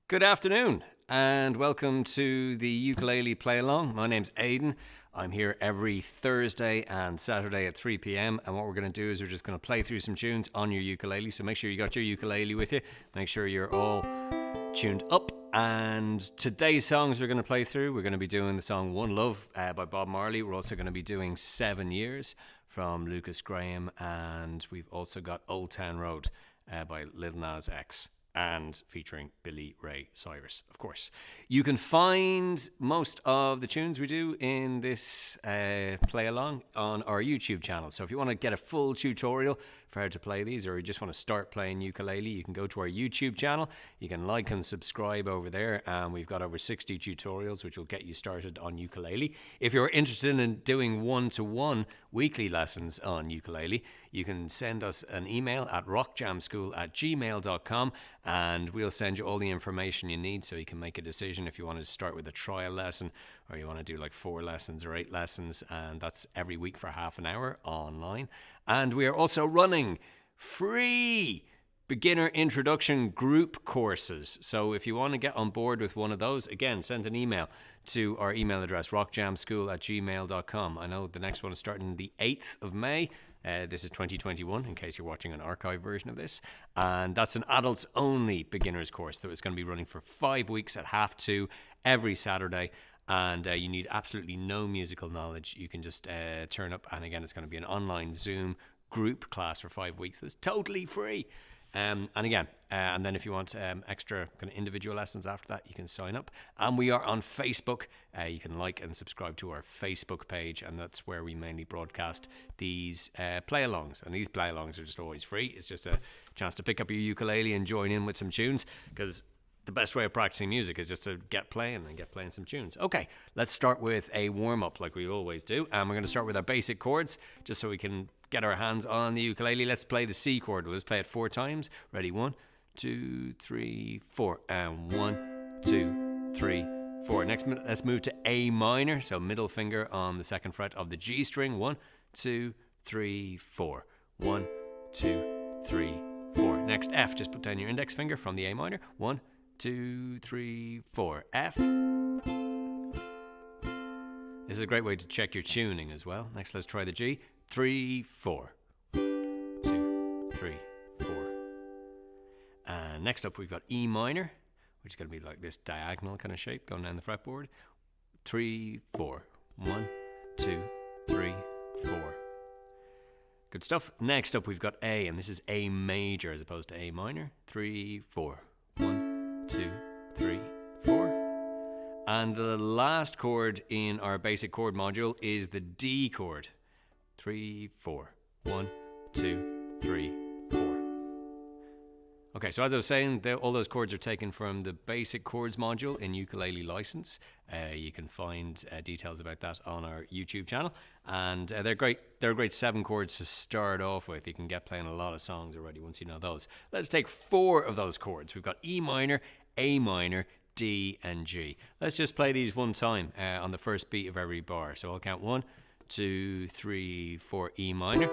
Good afternoon and welcome to the Ukulele Play Along. My name's Aidan. I'm here every Thursday and Saturday at 3 p.m. and what we're going to do is we're just going to play through some tunes on your ukulele. So make sure you got your ukulele with you. Make sure you're all tuned up. And today's songs we're going to play through, we're going to be doing the song One Love by Bob Marley. We're also going to be doing 7 Years from Lucas Graham, and we've also got Old Town Road by Lil Nas X, and featuring Billy Ray Cyrus, of course. You can find most of the tunes we do in this play along on our YouTube channel. So if you want to get a full tutorial for how to play these, or you just want to start playing ukulele, you can go to our YouTube channel. You can like and subscribe over there, and we've got over 60 tutorials which will get you started on ukulele. If you're interested in doing one-to-one weekly lessons on ukulele, you can send us an email at rockjamschool@gmail.com, and we'll send you all the information you need so you can make a decision if you want to start with a trial lesson, or you want to do like 4 lessons or 8 lessons, and that's every week for half an hour online. And we are also running free beginner introduction group courses. So if you want to get on board with one of those, again, send an email to our email address, rockjamschool@gmail.com. I know the next one is starting the 8th of May. This is 2021, in case you're watching an archive version of this. And that's an adults only beginners course that is going to be running for 5 weeks at 2:30 every Saturday. And you need absolutely no musical knowledge. You can just turn up, and again, it's going to be an online Zoom group class for 5 weeks. It's totally free. And then if you want extra kind of individual lessons after that, you can sign up. And we are on Facebook. You can like and subscribe to our Facebook page, and that's where we mainly broadcast these play-alongs. And these play-alongs are just always free. It's just a chance to pick up your ukulele and join in with some tunes, because the best way of practicing music is just to get playing some tunes. Okay, let's start with a warm-up like we always do. And we're going to start with our basic chords, just so we can get our hands on the ukulele. Let's play the C chord. We'll just play it 4 times. Ready? 1, 2, 3, 4. And 1, 2, 3, 4. Next, let's move to A minor. So middle finger on the 2nd fret of the G string. 1, 2, 3, 4. 1, 2, 3, 4. Next, F. Just put down your index finger from the A minor. 1, 2, 3, 4. F. This is a great way to check your tuning as well. Next, let's try the G. 3, 4. 2, 3, 4. And next up, we've got E minor, which is going to be like this diagonal kind of shape going down the fretboard. 3, 4. 1, 2, 3, 4. Good stuff. Next up, we've got A, and this is A major as opposed to A minor. 3, 4. 1, 2, 3, 4. And the last chord in our basic chord module is the D chord. 3, 4. 1, 2, 3, 4. Okay, so as I was saying, all those chords are taken from the basic chords module in Ukulele License. You can find details about that on our YouTube channel. And they're great. They're a great 7 chords to start off with. You can get playing a lot of songs already once you know those. Let's take 4 of those chords. We've got E minor, A minor, D, and G. Let's just play these one time on the first beat of every bar. So I'll count 1, 2, 3, 4. E minor,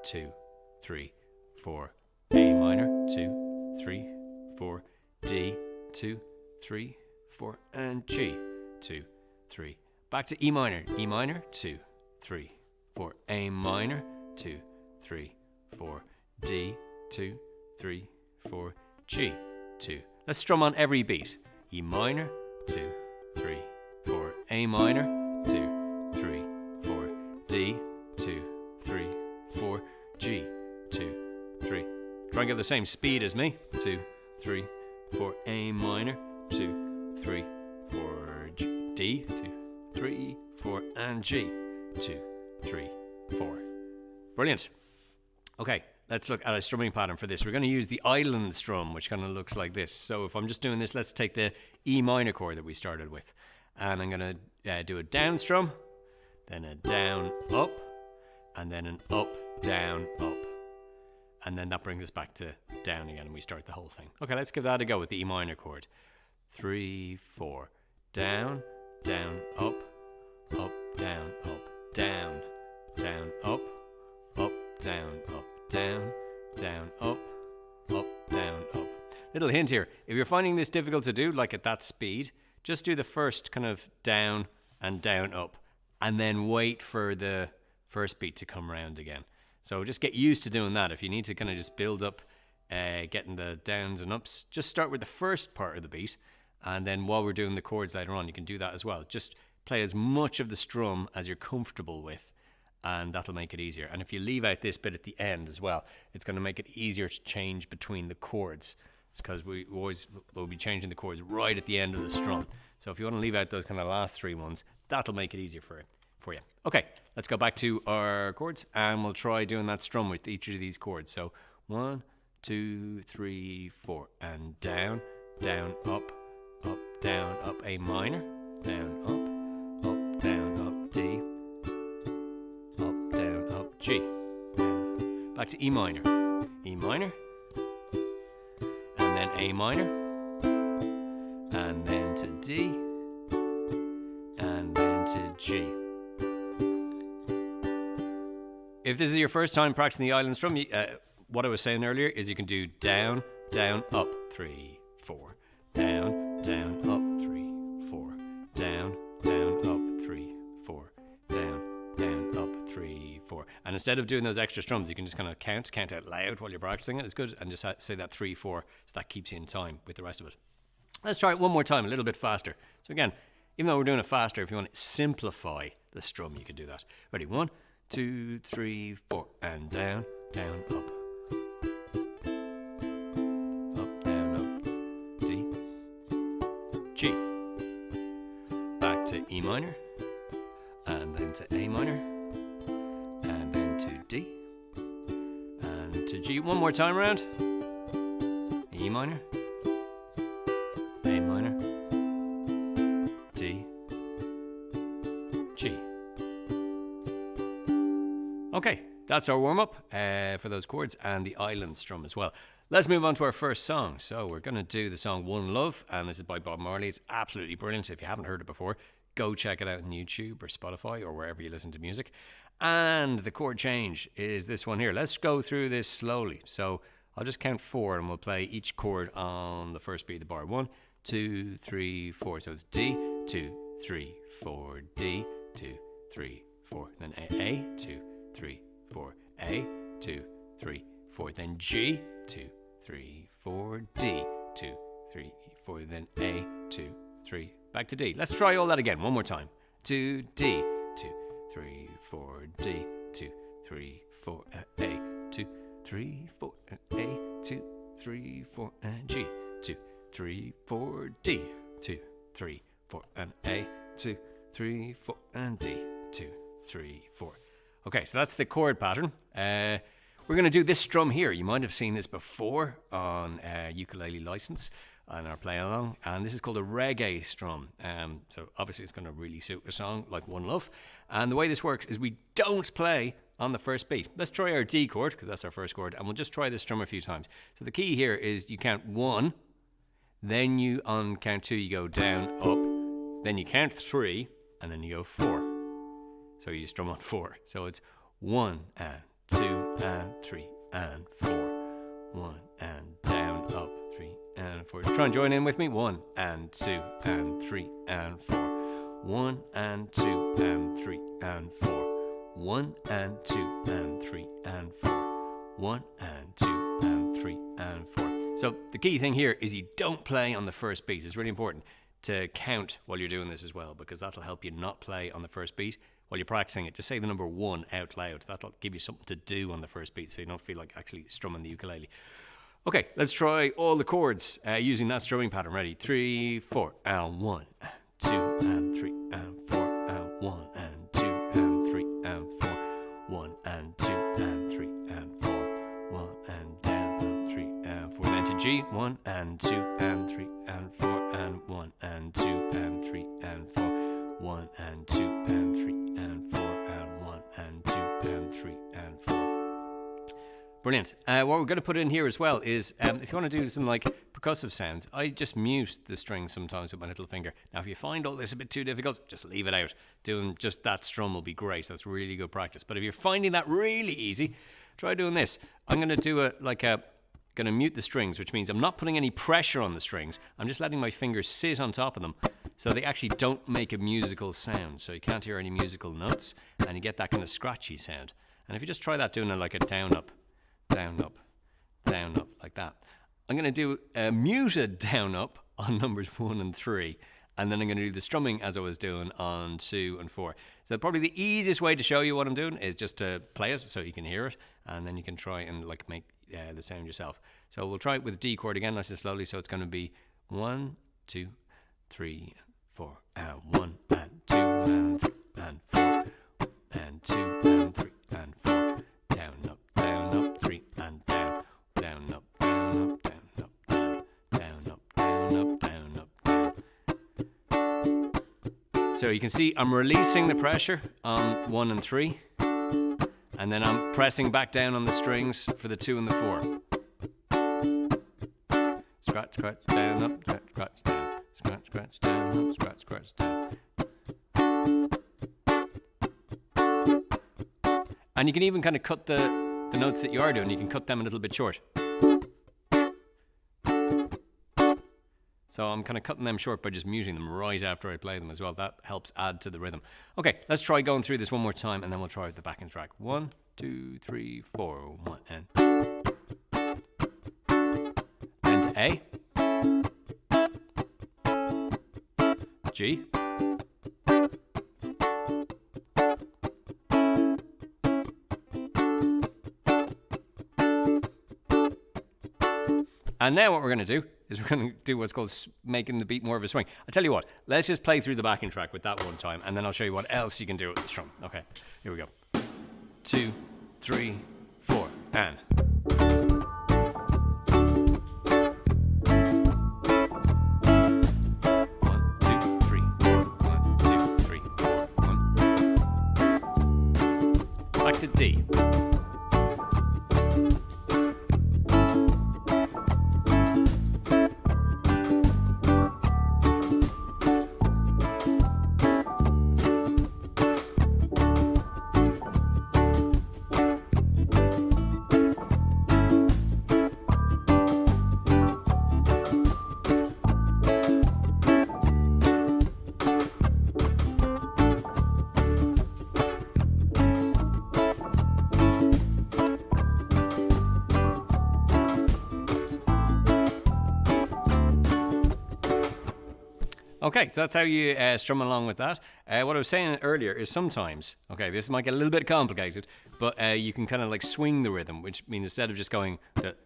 2, 3, 4. A minor, 2, 3, 4. D, 2, 3, 4. And G, 2, 3. Back to E minor. E minor, 2, 3, 4. A minor, 2, 3, 4. D, 2, 3, 4. G, 2. Let's strum on every beat. E minor, 2, 3, 4. A minor, 2, 3, 4. D, 2, 3, 4. G, 2, 3. Try and get the same speed as me. 2, 3, 4. A minor, 2, 3, 4. D, 2, 3, 4. And G, 2, 3, 4. Brilliant. Okay, let's look at a strumming pattern for this. We're going to use the island strum, which kind of looks like this. So if I'm just doing this, let's take the E minor chord that we started with. And I'm going to do a down strum, then a down, up, and then an up, down, up. And then that brings us back to down again, and we start the whole thing. Okay, let's give that a go with the E minor chord. 3, 4. Down, down, up, up, down, up, down, down, up, up, down, up, down, down, up, down, up. little hint here. If you're finding this difficult to do, like at that speed, just do the first kind of down and down up, and then wait for the first beat to come around again. So just get used to doing that. If you need to kind of just build up getting the downs and ups, just start with the first part of the beat, and then while we're doing the chords later on, you can do that as well. Just play as much of the strum as you're comfortable with, and that'll make it easier. And if you leave out this bit at the end as well, it's going to make it easier to change between the chords. It's because we'll be changing the chords right at the end of the strum. So if you want to leave out those kind of last three ones, that'll make it easier for you. Okay, let's go back to our chords, and we'll try doing that strum with each of these chords. So 1, 2, 3, 4, and down, down, up, down, up, A minor, down, up, down, up, D, up, down, up, G. Back to E minor, and then A minor, and then to D, and then to G. If this is your first time practicing the island strum, what I was saying earlier is you can do down, down, up, 3, 4, down, down, up, 3, 4, down, down, up, 3, 4, down, down, up, 3, 4. And instead of doing those extra strums, you can just kind of count out loud while you're practicing it. It's good, and just say that 3, 4, so that keeps you in time with the rest of it. Let's try it one more time, a little bit faster. So again, even though we're doing it faster, if you want to simplify the strum, you can do that. Ready? 1, 2, 3, 4, and down, down, up. Up, down, up. D, G. Back to E minor, and then to A minor, and then to D, and to G. One more time around. E minor, A minor, D, G. Okay, that's our warm-up for those chords and the island strum as well. Let's move on to our first song. So we're going to do the song One Love, and this is by Bob Marley. It's absolutely brilliant. If you haven't heard it before, go check it out on YouTube or Spotify or wherever you listen to music. And the chord change is this one here. Let's go through this slowly. So I'll just count 4 and we'll play each chord on the first beat of the bar. 1, 2, 3, 4. So it's D, 2, 3, 4, D, 2, 3, 4. Then A, 2, 3, 4, A, 2, 3, 4, then G, 2, 3, 4, D, 2, 3, 4, then A, 2, 3, back to D. Let's try all that again, one more time. To D, 2, 3, 4, D, 2, 3, 4, A, 2, 3, 4, A, 2, 3, 4, and G, 2, 3, 4, D, 2, 3, 4, and A, 2, 3, 4, and D, 2, 3, 4. Okay, so that's the chord pattern. We're going to do this strum here. You might have seen this before on Ukulele License on our play along, and this is called a reggae strum. So obviously it's going to really suit a song like One Love. And the way this works is we don't play on the first beat. Let's try our D chord, because that's our first chord, and we'll just try this strum a few times. So the key here is you count 1, then you on count 2 you go down, up, then you count 3, and then you go 4. So you strum on 4. So it's 1 and 2 and 3 and 4. 1 and down, up, 3 and 4. Try and join in with me. 1 and 2 and 3 and 4. 1 and 2 and 3 and 4. 1 and 2 and 3 and 4. 1 and 2 and 3 and 4. So the key thing here is you don't play on the first beat. It's really important to count while you're doing this as well, because that'll help you not play on the first beat while you're practicing it. Just say the number 1 out loud. That'll give you something to do on the first beat so you don't feel like actually strumming the ukulele. Okay, let's try all the chords using that strumming pattern. Ready? 3, 4, and 1, and 2, and 3, and 4, and 1, and 2, and 3, and 4, 1, and 2, and 3, and 4, 1, and down, and 3, and 4. Then to G, 1, and 2, and 3, and 4, and 1, and 2, and 3, and 4, 1, and 2, and 3, and 4, and 1, and 2, and 3, and 4. Brilliant. What we're going to put in here as well is, if you want to do some like percussive sounds, I just mute the strings sometimes with my little finger. Now, if you find all this a bit too difficult, just leave it out. Doing just that strum will be great. That's really good practice. But if you're finding that really easy, try doing this. I'm going to do a going to mute the strings, which means I'm not putting any pressure on the strings. I'm just letting my fingers sit on top of them so they actually don't make a musical sound. So you can't hear any musical notes and you get that kind of scratchy sound. And if you just try that doing it like a down, up, down, up, down, up, like that. I'm going to do a muted down, up on numbers 1 and 3. And then I'm going to do the strumming as I was doing on 2 and 4. So probably the easiest way to show you what I'm doing is just to play it so you can hear it. And then you can try and like make the sound yourself. So we'll try it with D chord again, nice and slowly. So it's going to be 1, 2, 3, 4, and 1, and 2, and 3, and 4, and 2, and 3, and 4. Down, up, 3, and down, down, up, down, up, down, up, down, down, up, down, up, down, up, down. So you can see I'm releasing the pressure on 1 and 3. And then I'm pressing back down on the strings for the 2 and the 4. Scratch, scratch, down, up, scratch, scratch, down. Scratch, scratch, down, up, scratch, scratch, down. And you can even kind of cut the notes that you are doing, you can cut them a little bit short. So I'm kind of cutting them short by just muting them right after I play them as well. That helps add to the rhythm. Okay, let's try going through this one more time and then we'll try the backing track. 1, 2, 3, 4, 1, and then to A, G, and now what we're going to do is we're going to do what's called making the beat more of a swing. I'll tell you what, let's just play through the backing track with that one time, and then I'll show you what else you can do with the strum. Okay, here we go. 2, 3, 4, and... 1, 2, 3, 1, 2, 3, 4, 1. Back to D. Okay, so that's how you strum along with that. What I was saying earlier is sometimes, okay, this might get a little bit complicated, but you can kind of like swing the rhythm, which means instead of just going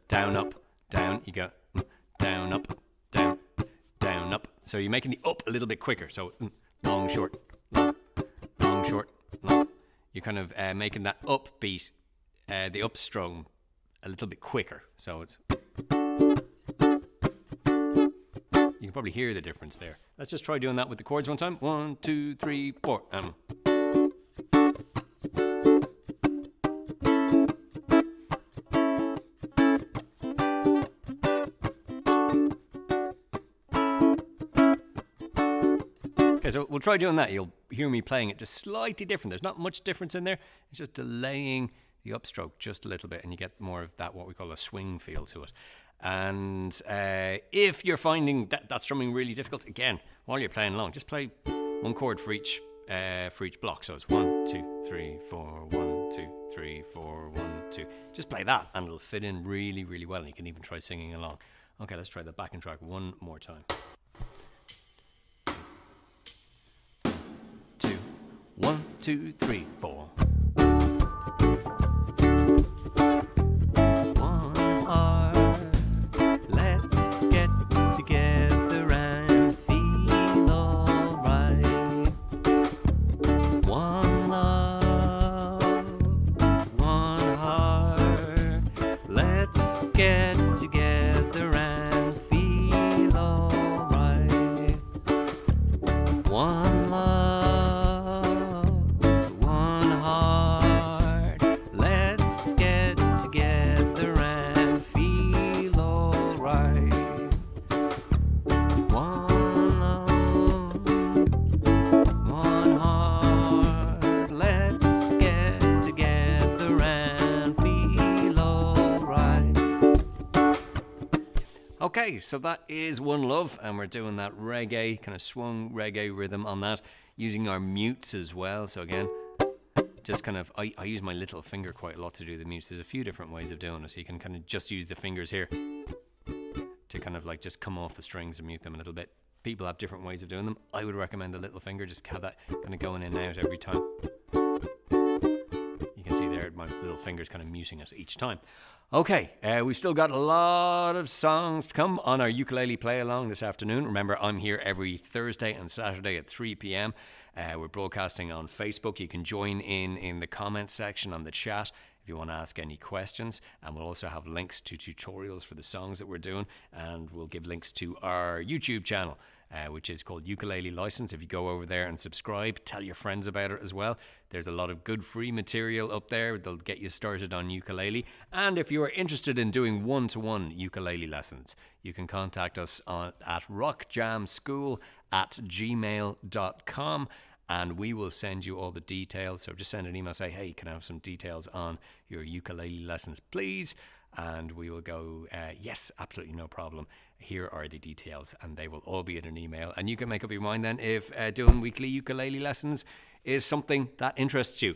down, up, down, you go down, up, down, down, up. So you're making the up a little bit quicker. So long, short, long, long, short, long. You're kind of making that up beat, the up strum, a little bit quicker. So it's... You can probably hear the difference there. Let's just try doing that with the chords one time. 1, 2, 3, 4. Okay, so we'll try doing that. You'll hear me playing it just slightly different. There's not much difference in there. It's just delaying the upstroke just a little bit, and you get more of that, what we call a swing feel to it. And if you're finding that strumming really difficult, again, while you're playing along, just play one chord for each block. So it's 1, 2, 3, 4, 1, 2, 3, 4, 1, 2. Just play that and it'll fit in really, really well. And you can even try singing along. Okay, let's try the backing track one more time. 2, 1, 2, 3, 4. One love, one heart. Okay, so that is One Love, and we're doing that reggae, kind of swung reggae rhythm on that, using our mutes as well. So again, just kind of, I use my little finger quite a lot to do the mutes. There's a few different ways of doing it. So you can kind of just use the fingers here to kind of like just come off the strings and mute them a little bit. People have different ways of doing them. I would recommend the little finger, just have that kind of going in and out every time. You can see there my little finger's kind of muting it each time. Okay, we've still got a lot of songs to come on our ukulele play along this afternoon. Remember, I'm here every Thursday and Saturday at 3 p.m. We're broadcasting on Facebook. You can join in the comments section on the chat if you want to ask any questions. And we'll also have links to tutorials for the songs that we're doing. And we'll give links to our YouTube channel, which is called Ukulele License. If you go over there and subscribe, tell your friends about it as well. There's a lot of good free material up there. They'll get you started on ukulele. And if you are interested in doing one-to-one ukulele lessons, you can contact us at rockjamschool@gmail.com. And we will send you all the details. So just send an email, say, hey, can I have some details on your ukulele lessons, please? And we will go, yes, absolutely no problem. Here are the details, and they will all be in an email. And you can make up your mind then if doing weekly ukulele lessons is something that interests you.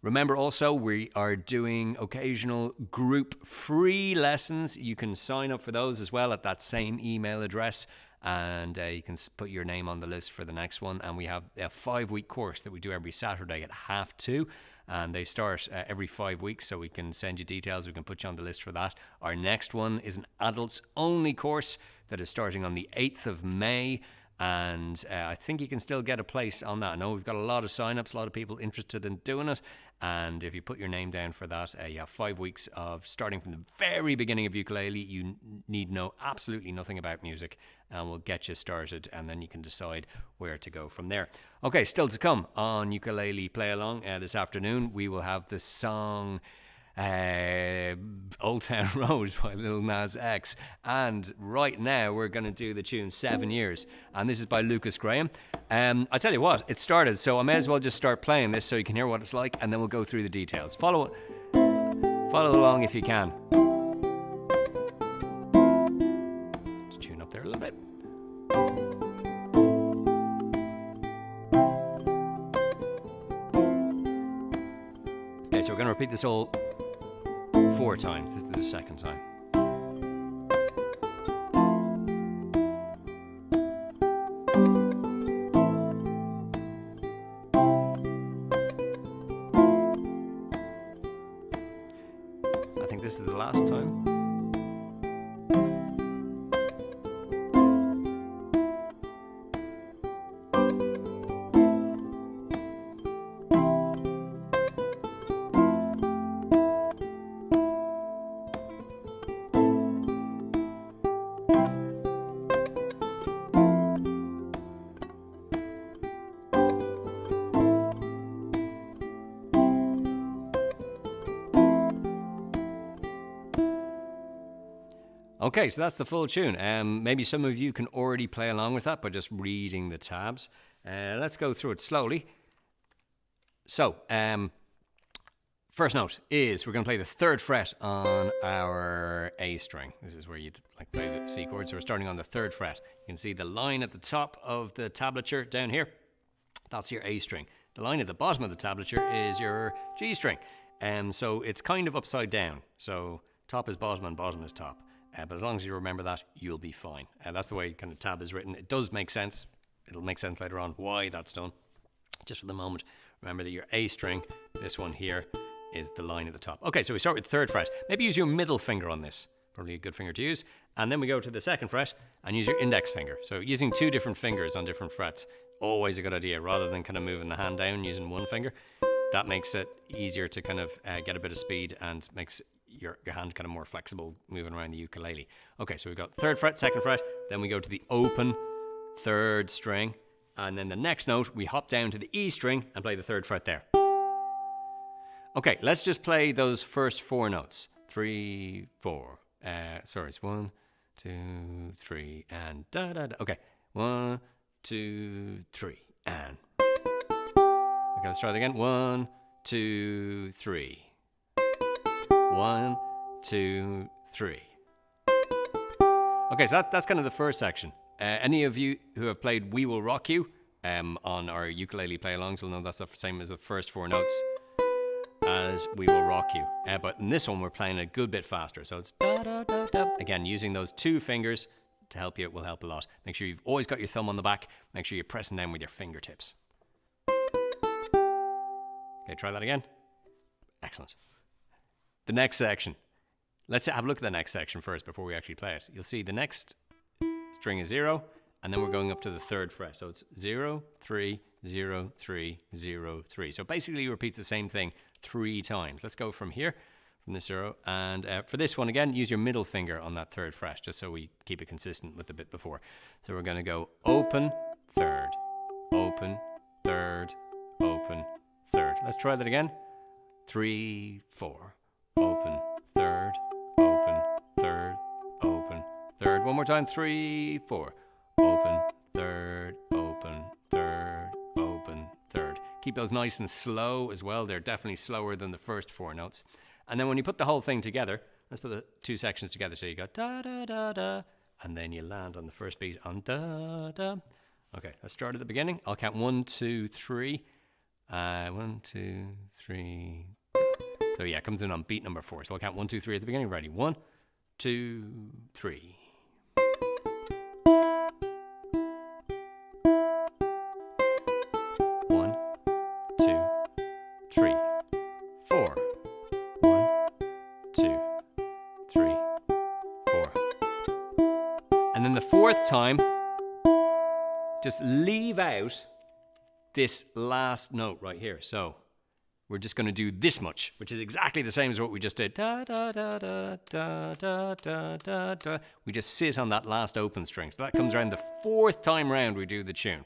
Remember also, we are doing occasional group free lessons. You can sign up for those as well at that same email address. And you can put your name on the list for the next one. And we have a 5-week course that we do every Saturday at 2:30. And they start every 5 weeks, so we can send you details. We can put you on the list for that. Our next one is an adults-only course that is starting on the 8th of May. And I think you can still get a place on that. I know we've got a lot of sign-ups, a lot of people interested in doing it. And if you put your name down for that, you have 5 weeks of starting from the very beginning of ukulele. You need know absolutely nothing about music, and we'll get you started, and then you can decide where to go from there. Okay, still to come on Ukulele Play Along this afternoon, we will have the song Old Town Road by Lil Nas X, and right now we're going to do the tune 7 Years, and this is by Lucas Graham. I tell you what, it started, so I may as well just start playing this so you can hear what it's like, and then we'll go through the details. Follow along if you can. Just tune up there a little bit. Okay, so we're going to repeat this all 4 times. This is the second time. I think this is the last time. Okay, so that's the full tune. Maybe some of you can already play along with that by just reading the tabs. Let's go through it slowly. So, first note is we're going to play the 3rd fret on our A string. This is where you'd like play the C chord. So we're starting on the 3rd fret. You can see the line at the top of the tablature down here. That's your A string. The line at the bottom of the tablature is your G string. So it's kind of upside down. So top is bottom and bottom is top. But as long as you remember that, you'll be fine. That's the way kind of tab is written. It does make sense. It'll make sense later on why that's done. Just for the moment, remember that your A string, this one here, is the line at the top. Okay, so we start with 3rd fret. Maybe use your middle finger on this. Probably a good finger to use. And then we go to the 2nd fret and use your index finger. So using 2 different fingers on different frets, always a good idea, rather than kind of moving the hand down using 1 finger. That makes it easier to kind of get a bit of speed and makes your hand kind of more flexible moving around the ukulele. Okay, so we've got 3rd fret, 2nd fret, then we go to the open 3rd string, and then the next note we hop down to the E string and play the 3rd fret there. Okay, let's just play those first 4 notes. 3, 4. Sorry, it's 1, 2, 3, and da da da. Okay, 1, 2, 3, and. Okay, let's try it again. 1, 2, 3. 1, 2, 3. Okay, so that's kind of the first section. Any of you who have played We Will Rock You on our ukulele play-alongs will know that's the same as the first 4 notes as We Will Rock You. But in this one, we're playing a good bit faster. So it's da-da-da-da. Again, using those 2 fingers to help you will help a lot. Make sure you've always got your thumb on the back. Make sure you're pressing down with your fingertips. Okay, try that again. Excellent. The next section. Let's have a look at the next section first before we actually play it. You'll see the next string is 0, and then we're going up to the 3rd fret. So it's 0, 3, 0, 3, 0, 3. So basically it repeats the same thing 3 times. Let's go from here, from this 0. And for this one, again, use your middle finger on that 3rd fret, just so we keep it consistent with the bit before. So we're going to go open, 3rd, open, 3rd, open, 3rd. Let's try that again. 3, 4, open, 3rd, open, 3rd, open, 3rd. One more time. 3, 4, open, 3rd, open, 3rd, open, 3rd. Keep those nice and slow as well. They're definitely slower than the first 4 notes. And then when you put the whole thing together, let's put the 2 sections together. So you got da da da da, and then you land on the first beat on da da. Okay, let's start at the beginning. I'll count 1, 2, 3. 1, 2, 3. So yeah, it comes in on beat number 4. So I'll count 1, 2, 3 at the beginning. Ready? 1, 2, 3. 1, 2, 3, 4. 1, 2, 3, 4. And then the 4th time, just leave out this last note right here. So we're just going to do this much, which is exactly the same as what we just did. Da, da, da, da, da, da, da, da, da. We just sit on that last open string. So that comes around the 4th time round we do the tune.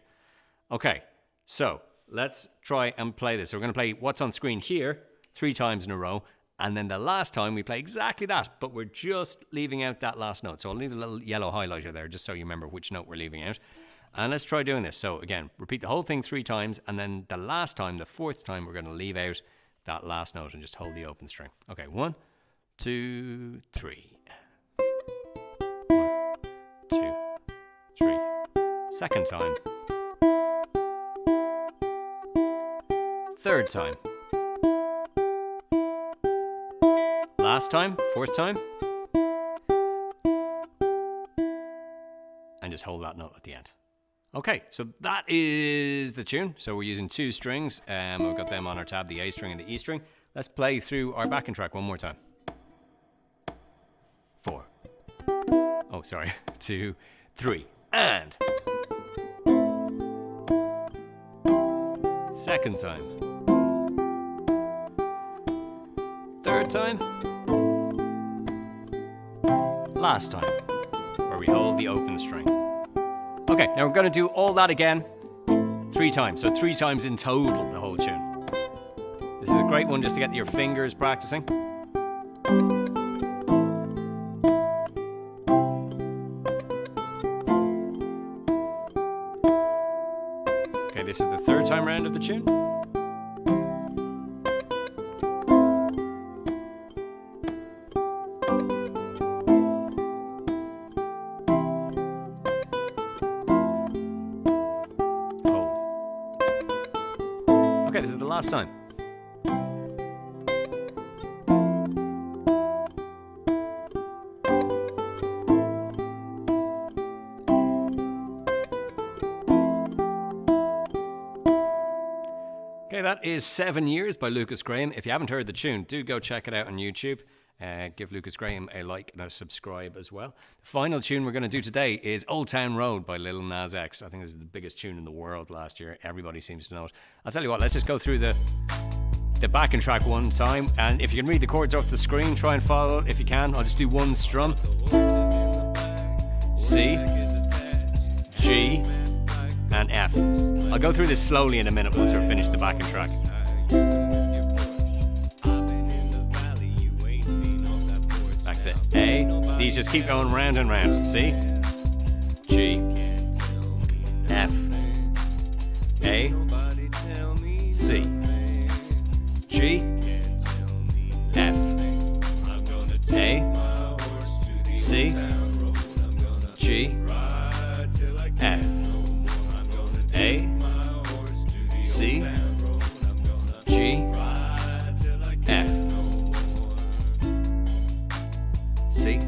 Okay, so let's try and play this. So we're going to play what's on screen here 3 times in a row. And then the last time we play exactly that, but we're just leaving out that last note. So I'll leave a little yellow highlighter there just so you remember which note we're leaving out. And let's try doing this. So again, repeat the whole thing 3 times, and then the last time, the 4th time, we're going to leave out that last note and just hold the open string. Okay, 1, 2, 3. 1, 2, 3. Second time. Third time. Last time, 4th time. And just hold that note at the end. Okay, so that is the tune. So we're using 2 strings. We've got them on our tab, the A string and the E string. Let's play through our backing track one more time. 4. Oh, sorry. 2, 3. And. Second time. Third time. Last time, where we hold the open string. Okay, now we're going to do all that again 3 times. So 3 times in total, the whole tune. This is a great one just to get your fingers practicing. Okay, this is the 3rd time round of the tune. Okay, this is the last time. Okay, that is 7 Years by Lucas Graham. If you haven't heard the tune, do go check it out on YouTube. Give Lucas Graham a like and a subscribe as well. The final tune we're going to do today is Old Town Road by Lil Nas X. I think this is the biggest tune in the world last year. Everybody seems to know it. I'll tell you what, let's just go through the backing track one time. And if you can read the chords off the screen, try and follow it if you can. I'll just do 1 strum. C, G, and F. I'll go through this slowly in a minute once we're finished the backing track. To A. These just keep going round and round. C, G, F, A, C, G, F, A, C, C, G, F, C,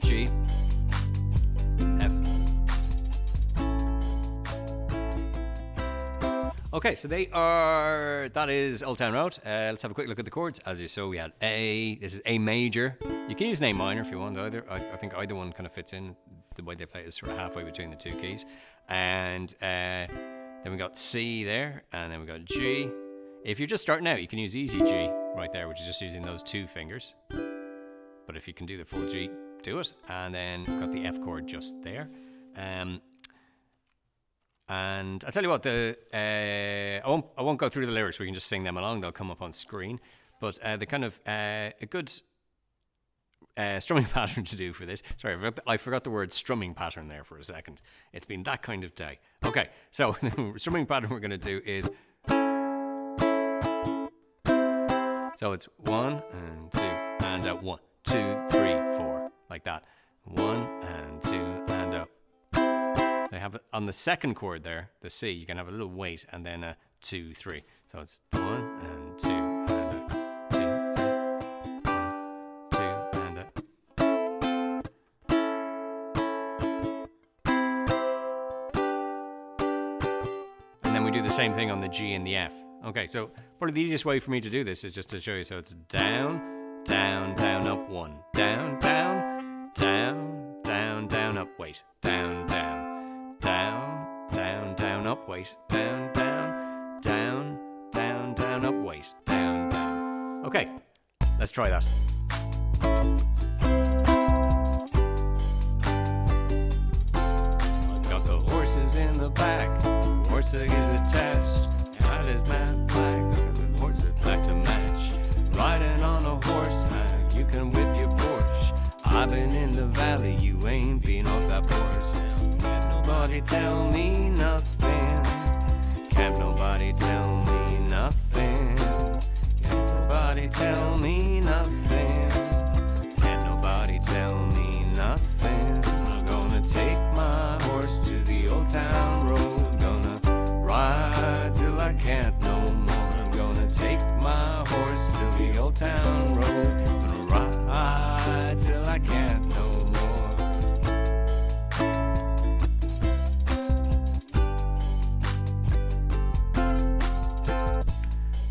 G, F. Okay, so that is Old Town Road. Let's have a quick look at the chords. As you saw, we had A, this is A major. You can use an A minor if you want either. I think either one kind of fits in. The way they play is sort of halfway between the two keys. And then we got C there, and then we got G. If you're just starting out, you can use easy G right there, which is just using those two fingers. But if you can do the full G, do it. And then we've got the F chord just there. And I'll tell you what, I won't go through the lyrics. We can just sing them along. They'll come up on screen. But the kind of a good strumming pattern to do for this. Sorry, I forgot the word strumming pattern there for a second. It's been that kind of day. Okay, so the strumming pattern we're going to do is... So it's 1 and 2 and 1, 2, 3, 4, like that. 1 and 2 and a... They have it on the second chord there, the C, you can have a little wait and then a 2, 3. So it's 1 and 2 and a 2, 3, 1, 2 and a... And then we do the same thing on the G and the F. Okay, so probably the easiest way for me to do this is just to show you. So it's down, down, down, up, 1, down, down, down, down, down, up, wait, down, down. Down, down, down, up, wait, down, down, down, down, down, up, wait, down, down. Okay, let's try that. I've got the horses in the back, horse is attached, that is matte black, the horses black to match. Riding on a horse, you can whip your Porsche. I've been in the valley, you ain't been off that horse. Nobody tell me nothing. Can't nobody tell me nothing. Can't nobody tell me nothing. Can't nobody tell me nothing. I'm gonna take my horse to the old town road. Gonna ride till I can't no more. I'm gonna take my horse to the old town road. Gonna ride till I can't no more.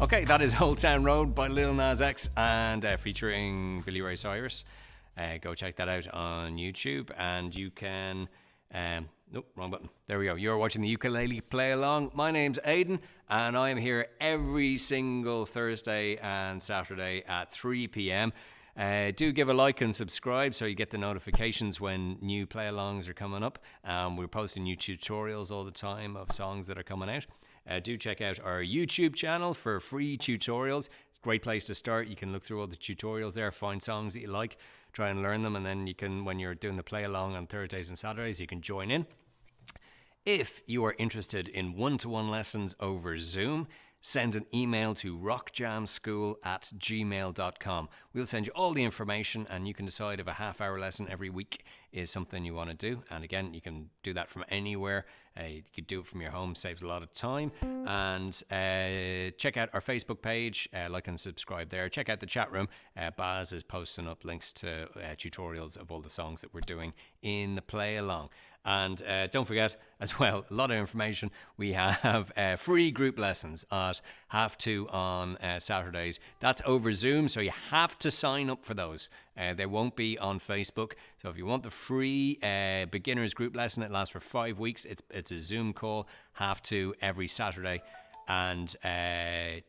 Okay, that is Old Town Road by Lil Nas X and featuring Billy Ray Cyrus. Go check that out on YouTube, and you can... nope, wrong button. There we go. You're watching the Ukulele Play Along. My name's Aidan, and I am here every single Thursday and Saturday at 3 p.m. Do give a like and subscribe so you get the notifications when new play-alongs are coming up. We're posting new tutorials all the time of songs that are coming out. Do check out our YouTube channel for free tutorials. It's a great place to start. You can look through all the tutorials there, find songs that you like, try and learn them, and then you can, when you're doing the play-along on Thursdays and Saturdays, you can join in. If you are interested in one-to-one lessons over Zoom, send an email to rockjamschool@gmail.com. We'll send you all the information, and you can decide if a half-hour lesson every week is something you want to do. And again, you can do that from anywhere. You could do it from your home, saves a lot of time. And check out our Facebook page, like and subscribe there. Check out the chat room. Baz is posting up links to tutorials of all the songs that we're doing in the play-along. And don't forget, as well, a lot of information. We have free group lessons at 2:30 on Saturdays. That's over Zoom, so you have to sign up for those. They won't be on Facebook. So if you want the free beginners group lesson, it lasts for 5 weeks. It's a Zoom call, 2:30 every Saturday. And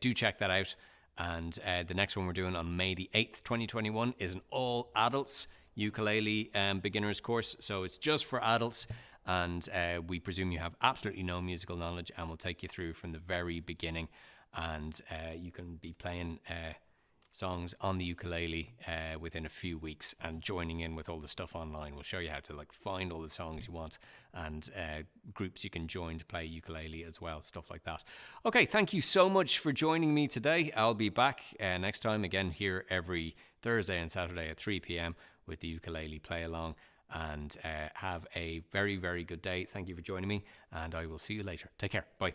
do check that out. And the next one we're doing on May the 8th, 2021 is an all adults ukulele beginners course. So it's just for adults, and we presume you have absolutely no musical knowledge, and we'll take you through from the very beginning. And you can be playing songs on the ukulele within a few weeks and joining in with all the stuff online. We'll show you how to find all the songs you want, and groups you can join to play ukulele as well, stuff like that. Okay, thank you so much for joining me today. I'll be back next time, again here every Thursday and Saturday at 3 p.m. with the Ukulele Play Along. And have a very, very good day. Thank you for joining me, and I will see you later. Take care. Bye.